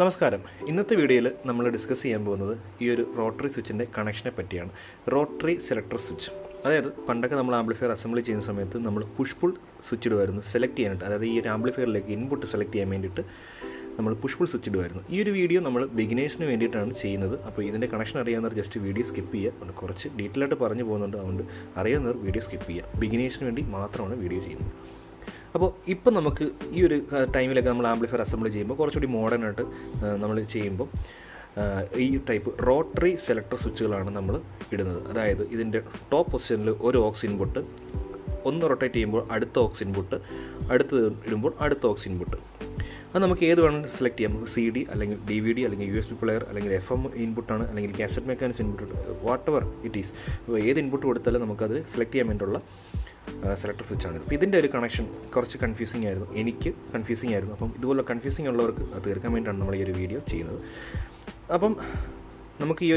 നമസ്കാരം. ഇന്നത്തെ വീഡിയോയിൽ നമ്മൾ ഡിസ്കസ് ചെയ്യാൻ പോകുന്നത് ഈ ഒരു റോട്ടറി സ്വിച്ചിൻ്റെ കണക്ഷനെ പറ്റിയാണ്. റോട്ടറി സെലക്ടർ സ്വിച്ച്, അതായത് പണ്ടൊക്കെ നമ്മൾ ആംപ്ലിഫയർ അസംബ്ലി ചെയ്യുന്ന സമയത്ത് നമ്മൾ പുഷ് പുൾ സ്വിച്ച് ഇടുമായിരുന്നു സെലക്ട് ചെയ്യാനായിട്ട്. അതായത് ഈ ഒരു ആംപ്ലിഫയറിലേക്ക് ഇൻപുട്ട് സെലക്ട് ചെയ്യാൻ വേണ്ടിയിട്ട് നമ്മൾ പുഷ് പുൾ സ്വിച്ച് ഇടുമായിരുന്നു. ഈ ഒരു വീഡിയോ നമ്മൾ ബിഗിനേഴ്സിന് വേണ്ടിയിട്ടാണ് ചെയ്യുന്നത്. അപ്പോൾ ഇതിൻ്റെ കണക്ഷൻ അറിയാവുന്നവർ ജസ്റ്റ് വീഡിയോ സ്കിപ്പ് ചെയ്യുക. കുറച്ച് ഡീറ്റെയിൽ ആയിട്ട് പറഞ്ഞു പോകുന്നുണ്ട്, അതുകൊണ്ട് അറിയാവുന്നവർ വീഡിയോ സ്കിപ്പ് ചെയ്യുക. ബിഗിനേഴ്സിന് വേണ്ടി മാത്രമാണ് വീഡിയോ ചെയ്യുന്നത്. അപ്പോൾ ഇപ്പം നമുക്ക് ഈ ഒരു ടൈമിലൊക്കെ നമ്മൾ ആംപ്ലിഫയർ അസംബ്ലി ചെയ്യുമ്പോൾ കുറച്ചുകൂടി മോഡേണായിട്ട് നമ്മൾ ചെയ്യുമ്പോൾ ഈ ടൈപ്പ് റോട്ടറി സെലക്ടർ സ്വിച്ചുകളാണ് നമ്മൾ ഇടുന്നത്. അതായത് ഇതിൻ്റെ ടോപ്പ് പൊസിഷനിൽ ഒരു ഓക്സ് ഇൻപുട്ട്, ഒന്ന് റൊട്ടേറ്റ് ചെയ്യുമ്പോൾ അടുത്ത ഓക്സ് ഇൻപുട്ട്, അടുത്ത് ഇടുമ്പോൾ അടുത്ത ഓക്സ് ഇൻപുട്ട്. അത് നമുക്ക് ഏത് വേണമെങ്കിലും സെലക്ട് ചെയ്യാം. നമുക്ക് CD അല്ലെങ്കിൽ DVD അല്ലെങ്കിൽ USB പ്ലെയർ അല്ലെങ്കിൽ FM ഇൻപുട്ടാണ് അല്ലെങ്കിൽ cassette mechanics input, what ever it is. അപ്പോൾ ഏത് ഇൻപുട്ട് കൊടുത്താലും നമുക്കത് സെലക്ട് ചെയ്യാൻ വേണ്ടിയുള്ള സെലക്ടർ സ്വിച്ചാണ്. അപ്പോൾ ഇതിൻ്റെ ഒരു കണക്ഷൻ കുറച്ച് കൺഫ്യൂസിംഗ് ആയിരുന്നു, എനിക്ക് കൺഫ്യൂസിംഗ് ആയിരുന്നു. അപ്പം ഇതുപോലെ കൺഫ്യൂസിംഗ് ഉള്ളവർക്ക് അത് തീർക്കാൻ വേണ്ടിയിട്ടാണ് നമ്മൾ ഈ ഒരു വീഡിയോ ചെയ്യുന്നത്. അപ്പം നമുക്ക് ഈ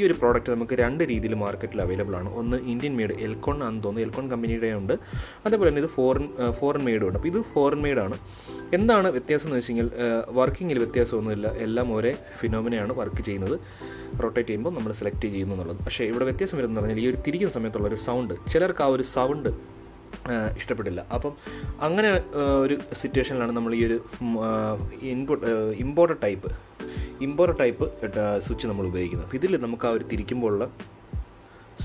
ഒരു പ്രോഡക്റ്റ് നമുക്ക് രണ്ട് രീതിയിൽ മാർക്കറ്റിൽ അവൈലബിൾ ആണ്. ഒന്ന് ഇന്ത്യൻ മെയ്ഡ്, എൽക്കോൺ ആണെന്ന് തോന്നുന്നു, എൽക്കോൺ കമ്പനിയുടെ ഉണ്ട്. അതേപോലെ തന്നെ ഇത് ഫോറിൻ മെയ്ഡും ഉണ്ട്. അപ്പോൾ ഇത് ഫോറിൻ മെയ്ഡാണ്. എന്താണ് വ്യത്യാസം എന്ന് വെച്ച് കഴിഞ്ഞാൽ വർക്കിങ്ങിൽ വ്യത്യാസമൊന്നുമില്ല, എല്ലാം ഒരേ ഫിനോമിനയാണ് വർക്ക് ചെയ്യുന്നത്. റൊട്ടേറ്റ് ചെയ്യുമ്പോൾ നമ്മൾ സെലക്ട് ചെയ്യുന്നു എന്നുള്ളത്. പക്ഷേ ഇവിടെ വ്യത്യാസം വരുന്നത് പറഞ്ഞാൽ ഈ ഒരു തിരിക്കുന്ന സമയത്തുള്ളൊരു സൗണ്ട്, ചിലർക്ക് ആ ഒരു സൗണ്ട് ഇഷ്ടപ്പെട്ടില്ല. അപ്പം അങ്ങനെ ഒരു സിറ്റുവേഷനിലാണ് നമ്മൾ ഈ ഒരു ഇമ്പോർട്ടഡ് ടൈപ്പ് സ്വിച്ച് നമ്മൾ ഉപയോഗിക്കുന്നത്. അപ്പോൾ ഇതിൽ നമുക്ക് ആ ഒരു തിരിക്കുമ്പോഴുള്ള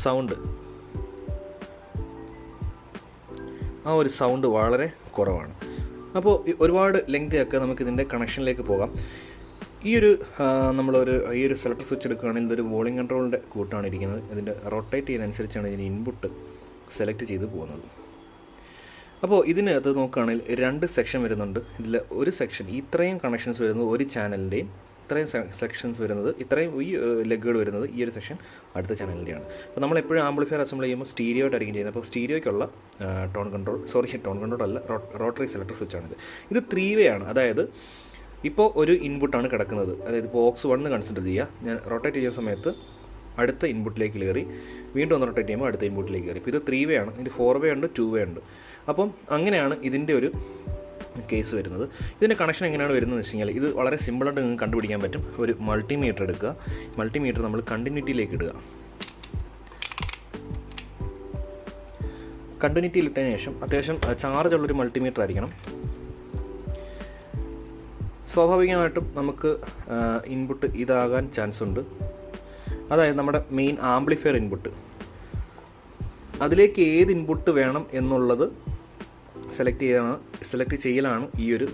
സൗണ്ട്, ആ ഒരു സൗണ്ട് വളരെ കുറവാണ്. അപ്പോൾ ഒരുപാട് ലെങ്തിയൊക്കെ നമുക്കിതിൻ്റെ കണക്ഷനിലേക്ക് പോകാം. ഈ ഒരു സെലക്ടർ സ്വിച്ച് എടുക്കുകയാണെങ്കിൽ ഇതൊരു വോളിയം കൺട്രോളിൻ്റെ കൂട്ടാണ് ഇരിക്കുന്നത്. ഇതിൻ്റെ റൊട്ടേറ്റ് ചെയ്യുന്നതനുസരിച്ചാണ് ഇതിന് ഇൻപുട്ട് സെലക്ട് ചെയ്ത് പോകുന്നത്. അപ്പോൾ ഇതിനകത്ത് നോക്കുകയാണെങ്കിൽ രണ്ട് സെക്ഷൻ വരുന്നുണ്ട്. ഇതിൽ ഒരു സെക്ഷൻ, ഇത്രയും കണക്ഷൻസ് വരുന്നത് ഒരു ചാനലിൻ്റെയും, ഇത്രയും സെക്ഷൻസ് വരുന്നത്, ഇത്രയും ഈ ലെഗുകൾ വരുന്നത് ഈ ഒരു സെക്ഷൻ അടുത്ത ചാനലിൻ്റെയാണ്. അപ്പോൾ നമ്മളെപ്പോഴും ആംപ്ലിഫയർ അസംബിൾ ചെയ്യുമ്പോൾ സ്റ്റീരിയോ ആയിട്ടായിരിക്കും ചെയ്യുന്നത്. അപ്പോൾ സ്റ്റീരിയോയ്ക്കുള്ള ടോൺ കൺട്രോൾ അല്ല, റോട്ടറി സെലക്ടർ സ്വിച്ചാണിത്. ഇത് 3 വേ ആണ്. അതായത് ഇപ്പോൾ ഒരു ഇൻപുട്ടാണ് കിടക്കുന്നത്. അതായത് ഇപ്പോൾ ഓക്സ് 1 കൺസിഡർ ചെയ്യുക. ഞാൻ റൊട്ടേറ്റ് ചെയ്യുന്ന സമയത്ത് അടുത്ത ഇൻപുട്ടിലേക്ക് കയറി, വീണ്ടും ഒന്ന് റൊട്ടേറ്റ് ചെയ്യുമ്പോൾ അടുത്ത ഇൻപുട്ടിലേക്ക് കയറി. ഇപ്പോൾ ഇത് 3 വേ ആണ്. ഇത് 4 വേ ഉണ്ട്, 2 വേ ഉണ്ട്. അപ്പം അങ്ങനെയാണ് ഇതിൻ്റെ ഒരു കേസ് വരുന്നത്. ഇതിൻ്റെ കണക്ഷൻ എങ്ങനെയാണ് വരുന്നതെന്ന് വെച്ച് കഴിഞ്ഞാൽ ഇത് വളരെ സിമ്പിളായിട്ട് നിങ്ങൾക്ക് കണ്ടുപിടിക്കാൻ പറ്റും. ഒരു മൾട്ടിമീറ്റർ എടുക്കുക. മൾട്ടിമീറ്റർ നമ്മൾ കണ്ടിന്യൂറ്റിയിലേക്ക് ഇടുക. കണ്ടിന്യൂറ്റിയിൽ ഇട്ടതിന് ശേഷം അത്യാവശ്യം ചാർജ് ഉള്ളൊരു മൾട്ടിമീറ്റർ ആയിരിക്കണം. സ്വാഭാവികമായിട്ടും നമുക്ക് ഇൻപുട്ട് ഇതാകാൻ ചാൻസ് ഉണ്ട്. അതായത് നമ്മുടെ മെയിൻ ആംപ്ലിഫയർ ഇൻപുട്ട്, അതിലേക്ക് ഏത് ഇൻപുട്ട് വേണം എന്നുള്ളത് സെലക്ട് ചെയ്യലാണ് ഈ ഒരു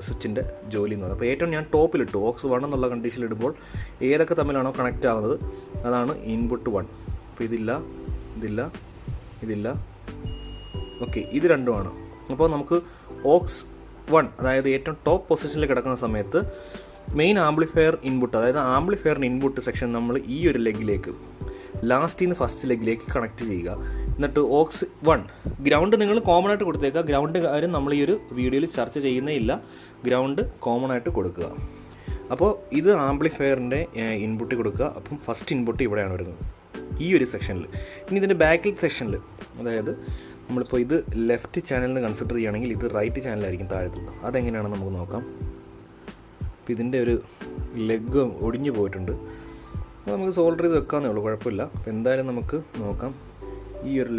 സ്വിച്ചിൻ്റെ ജോലി എന്ന് പറയുന്നത്. അപ്പോൾ ഏറ്റവും ഞാൻ ടോപ്പിലിട്ടു, ഓക്സ് 1 എന്നുള്ള കണ്ടീഷനിൽ ഇടുമ്പോൾ ഏതൊക്കെ തമ്മിലാണോ കണക്റ്റ് ആകുന്നത് അതാണ് ഇൻപുട്ട് 1. അപ്പോൾ ഇതില്ല. ഓക്കെ, ഇത് രണ്ടുമാണ്. അപ്പോൾ നമുക്ക് ഓക്സ് 1, അതായത് ഏറ്റവും ടോപ്പ് പൊസിഷനിൽ കിടക്കുന്ന സമയത്ത് മെയിൻ ആംപ്ലിഫയർ ഇൻപുട്ട്, അതായത് ആംപ്ലിഫയറിൻ്റെ ഇൻപുട്ട് സെക്ഷൻ നമ്മൾ ഈ ഒരു ലെഗിലേക്ക്, ലാസ്റ്റിൽ നിന്ന് ഫസ്റ്റ് ലെഗിലേക്ക് കണക്ട് ചെയ്യുക. എന്നിട്ട് ഓക്സ് 1 ഗ്രൗണ്ട് നിങ്ങൾ കോമൺ ആയിട്ട് കൊടുത്തേക്കുക. ഗ്രൗണ്ട് കാര്യം നമ്മൾ ഈ ഒരു വീഡിയോയിൽ ചർച്ച ചെയ്യുന്നേ ഇല്ല. ഗ്രൗണ്ട് കോമൺ ആയിട്ട് കൊടുക്കുക. അപ്പോൾ ഇത് ആംപ്ലിഫയറിൻ്റെ ഇൻപുട്ട് കൊടുക്കുക. അപ്പം ഫസ്റ്റ് ഇൻപുട്ട് ഇവിടെയാണ് വരുന്നത്, ഈ ഒരു സെക്ഷനിൽ. ഇനി ഇതിൻ്റെ ബാക്കിൽ സെക്ഷനിൽ, അതായത് നമ്മളിപ്പോൾ ഇത് ലെഫ്റ്റ് ചാനലിന് കൺസിഡർ ചെയ്യുകയാണെങ്കിൽ ഇത് റൈറ്റ് ചാനലായിരിക്കും താഴത്തുള്ളത്. അതെങ്ങനെയാണെന്ന് നമുക്ക് നോക്കാം. അപ്പോൾ ഇതിൻ്റെ ഒരു ലെഗ് ഒടിഞ്ഞു പോയിട്ടുണ്ട്. അപ്പോൾ നമുക്ക് സോൾഡർ ചെയ്ത് വെക്കാമെന്നേ ഉള്ളൂ, കുഴപ്പമില്ല. അപ്പോൾ എന്തായാലും നമുക്ക് നോക്കാം. ഈ ഒരു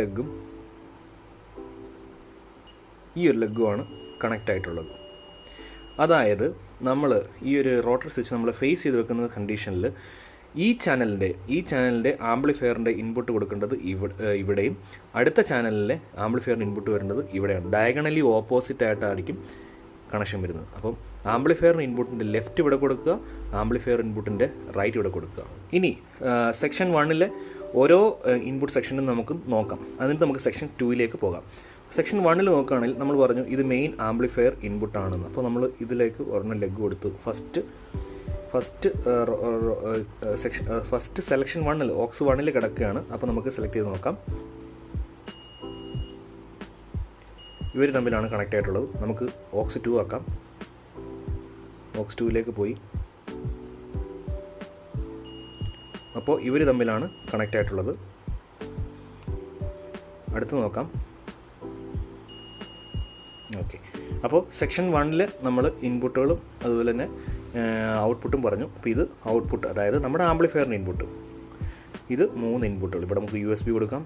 ലെഗുമാണ് കണക്റ്റ് ആയിട്ടുള്ളത്. അതായത് നമ്മൾ ഈ ഒരു റോട്ടറി സ്വിച്ച് നമ്മൾ ഫേസ് ചെയ്ത് വെക്കുന്ന കണ്ടീഷനിൽ ഈ ചാനലിൻ്റെ ആംപ്ലിഫയറിൻ്റെ ഇൻപുട്ട് കൊടുക്കേണ്ടത് ഇവിടെയും, അടുത്ത ചാനലിലെ ആംപ്ലിഫയറിൻ്റെ ഇൻപുട്ട് വരേണ്ടത് ഇവിടെയാണ്. ഡയഗണലി ഓപ്പോസിറ്റ് ആയിട്ടായിരിക്കും കണക്ഷൻ വരുന്നത്. അപ്പം ആംപ്ലിഫയറിൻ്റെ ഇൻപുട്ടിൻ്റെ ലെഫ്റ്റ് ഇവിടെ കൊടുക്കുക, ആംപ്ലിഫയർ ഇൻപുട്ടിൻ്റെ റൈറ്റ് ഇവിടെ കൊടുക്കുക. ഇനി സെക്ഷൻ 1 ഓരോ ഇൻപുട്ട് സെക്ഷനും നമുക്ക് നോക്കാം. എന്നിട്ട് നമുക്ക് സെക്ഷൻ 2 പോകാം. സെക്ഷൻ 1 നോക്കുകയാണെങ്കിൽ നമ്മൾ പറഞ്ഞു ഇത് മെയിൻ ആംപ്ലിഫയർ ഇൻപുട്ടാണെന്ന്. അപ്പോൾ നമ്മൾ ഇതിലേക്ക് ഒരെണ്ണം ലെഗ് കൊടുത്തു. ഫസ്റ്റ് സെലക്ഷൻ 1 ഓക്സ് 1 കിടക്കുകയാണ്. അപ്പോൾ നമുക്ക് സെലക്ട് ചെയ്ത് നോക്കാം. ഇവർ തമ്മിലാണ് കണക്റ്റ് ആയിട്ടുള്ളത്. നമുക്ക് ഓക്സ് 2 ആക്കാം. ഓക്സ് 2 പോയി. അപ്പോൾ ഇവർ തമ്മിലാണ് കണക്റ്റ് ആയിട്ടുള്ളത്. അടുത്ത് നോക്കാം. ഓക്കെ, അപ്പോൾ സെക്ഷൻ 1 നമ്മൾ ഇൻപുട്ടുകളും അതുപോലെ തന്നെ ഔട്ട്പുട്ടും പറഞ്ഞു. അപ്പോൾ ഇത് ഔട്ട്പുട്ട്, അതായത് നമ്മുടെ ആംപ്ലിഫയറിൻ്റെ ഇൻപുട്ട്. ഇത് 3 ഇൻപുട്ടുകൾ. ഇവിടെ നമുക്ക് USB കൊടുക്കാം,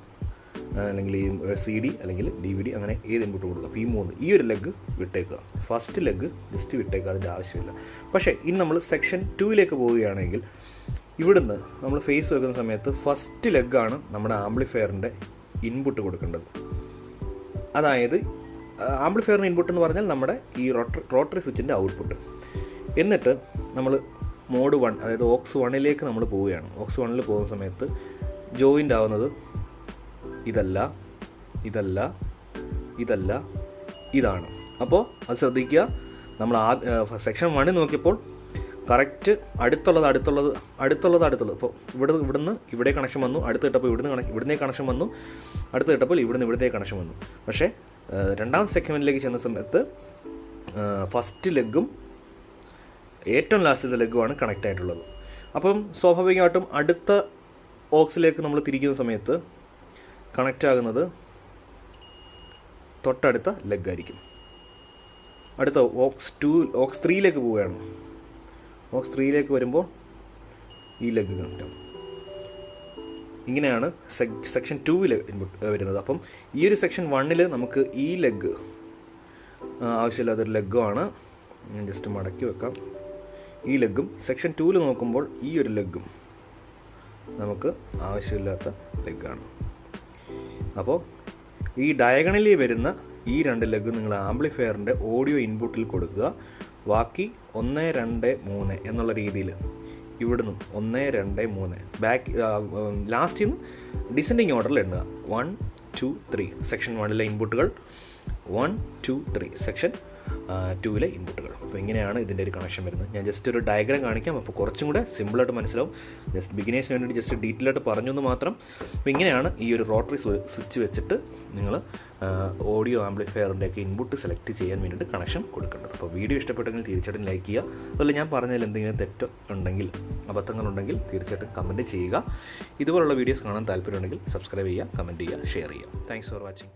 അല്ലെങ്കിൽ ഈ CD അല്ലെങ്കിൽ DVD, അങ്ങനെ ഏത് ഇൻപുട്ട് കൊടുക്കാം. അപ്പോൾ ഈ ഒരു ലെഗ് വിട്ടേക്കുക. ഫസ്റ്റ് ലെഗ് ജസ്റ്റ് വിട്ടേക്കുക, അതിൻ്റെ ആവശ്യമില്ല. പക്ഷേ ഇനി നമ്മൾ സെക്ഷൻ 2ലേക്ക് പോവുകയാണെങ്കിൽ ഇവിടുന്ന് നമ്മൾ ഫേസ് വെക്കുന്ന സമയത്ത് ഫസ്റ്റ് ലെഗാണ് നമ്മുടെ ആംപ്ലിഫയറിൻ്റെ ഇൻപുട്ട് കൊടുക്കേണ്ടത്. അതായത് ആംപ്ലിഫയറിൻ്റെ ഇൻപുട്ട് എന്ന് പറഞ്ഞാൽ നമ്മുടെ ഈ റോട്ടറി സ്വിച്ചിൻ്റെ ഔട്ട്പുട്ട്. എന്നിട്ട് നമ്മൾ മോഡ് 1, അതായത് AUX 1ലേക്ക് നമ്മൾ പോവുകയാണ്. AUX 1ൽ പോകുന്ന സമയത്ത് ജോയിൻ്റ് ആവുന്നത് ഇതാണ്. അപ്പോൾ അത് ശ്രദ്ധിക്കുക. നമ്മൾ സെക്ഷൻ 1 നോക്കിയപ്പോൾ കറക്റ്റ് അടുത്തുള്ളത്. ഇപ്പോൾ ഇവിടുന്ന് ഇവിടെ കണക്ഷൻ വന്നു, അടുത്ത് കിട്ടപ്പോൾ ഇവിടുന്നേ കണക്ഷൻ വന്നു, അടുത്ത് കിട്ടപ്പോൾ ഇവിടുത്തെ കണക്ഷൻ വന്നു. പക്ഷേ രണ്ടാം സെഗ്മെൻറ്റിലേക്ക് ചെന്ന സമയത്ത് ഫസ്റ്റ് ലെഗും ഏറ്റവും ലാസ്റ്റത്തെ ലെഗുമാണ് കണക്റ്റ് ആയിട്ടുള്ളത്. അപ്പം സ്വാഭാവികമായിട്ടും അടുത്ത ഓക്സിലേക്ക് നമ്മൾ തിരിക്കുന്ന സമയത്ത് കണക്റ്റ് ആകുന്നത് തൊട്ടടുത്ത ലെഗായിരിക്കും. അടുത്ത AUX 3ലേക്ക് പോവുകയാണ്. AUX 3ലേക്ക് വരുമ്പോൾ ഈ ലെഗ് കണക്റ്റ് ആകും. ഇങ്ങനെയാണ് സെക്ഷൻ 2ൽ വരുന്നത്. അപ്പം ഈ ഒരു സെക്ഷൻ 1ൽ നമുക്ക് ഈ ലെഗ് ആവശ്യമില്ലാത്തൊരു ലെഗുമാണ്. ഞാൻ ജസ്റ്റ് മടക്കി വെക്കാം. ഈ ലെഗും സെക്ഷൻ 2ൽ നോക്കുമ്പോൾ ഈ ഒരു ലെഗും നമുക്ക് ആവശ്യമില്ലാത്ത ലെഗാണ്. അപ്പോൾ ഈ ഡയഗണലി വരുന്ന ഈ 2 ലെഗ് നിങ്ങൾ ആംപ്ലിഫയറിൻ്റെ ഓഡിയോ ഇൻപുട്ടിൽ കൊടുക്കുക. ബാക്കി 1 2 3 എന്നുള്ള രീതിയിൽ ഇവിടുന്ന് 1 2 3 ബാക്ക് ലാസ്റ്റിൽ നിന്ന് ഡിസെൻഡിങ് ഓർഡറിൽ എണ്ണുക. 1 2 3 സെക്ഷൻ 1ലെ ഇൻപുട്ടുകൾ, 1 2 3 സെക്ഷൻ 2ലെ ഇൻപുട്ടുകൾ. അപ്പോൾ ഇങ്ങനെയാണ് ഇതിൻ്റെ ഒരു കണക്ഷൻ വരുന്നത്. ഞാൻ ജസ്റ്റ് ഒരു ഡയഗ്രാം കാണിക്കാം, അപ്പോൾ കുറച്ചും കൂടെ സിമ്പിളായിട്ട് മനസ്സിലാവും. ജസ്റ്റ് ബിഗിനേഴ്സിന് വേണ്ടിയിട്ട് ജസ്റ്റ് ഡീറ്റെയിൽ ആയിട്ട് പറഞ്ഞു എന്ന് മാത്രം. അപ്പോൾ ഇങ്ങനെയാണ് ഈ ഒരു റോട്ടറി സ്വിച്ച് വെച്ചിട്ട് നിങ്ങൾ ഓഡിയോ ആംപ്ലിഫയറിൻ്റെയൊക്കെ ഇൻപുട്ട് സെലക്ട് ചെയ്യാൻ വേണ്ടിയിട്ട് കണക്ഷൻ കൊടുക്കേണ്ടത്. അപ്പോൾ വീഡിയോ ഇഷ്ടപ്പെട്ടെങ്കിൽ തീർച്ചയായിട്ടും ലൈക്ക് ചെയ്യുക. അതുപോലെ ഞാൻ പറഞ്ഞതിൽ എന്തെങ്കിലും തെറ്റുണ്ടെങ്കിൽ, അബദ്ധങ്ങളുണ്ടെങ്കിൽ തീർച്ചയായിട്ടും കമൻറ്റ് ചെയ്യുക. ഇതുപോലുള്ള വീഡിയോസ് കാണാൻ താല്പര്യമുണ്ടെങ്കിൽ സബ്സ്ക്രൈബ് ചെയ്യുക, കമൻറ്റ് ചെയ്യുക, ഷെയർ ചെയ്യുക. Thanks for watching.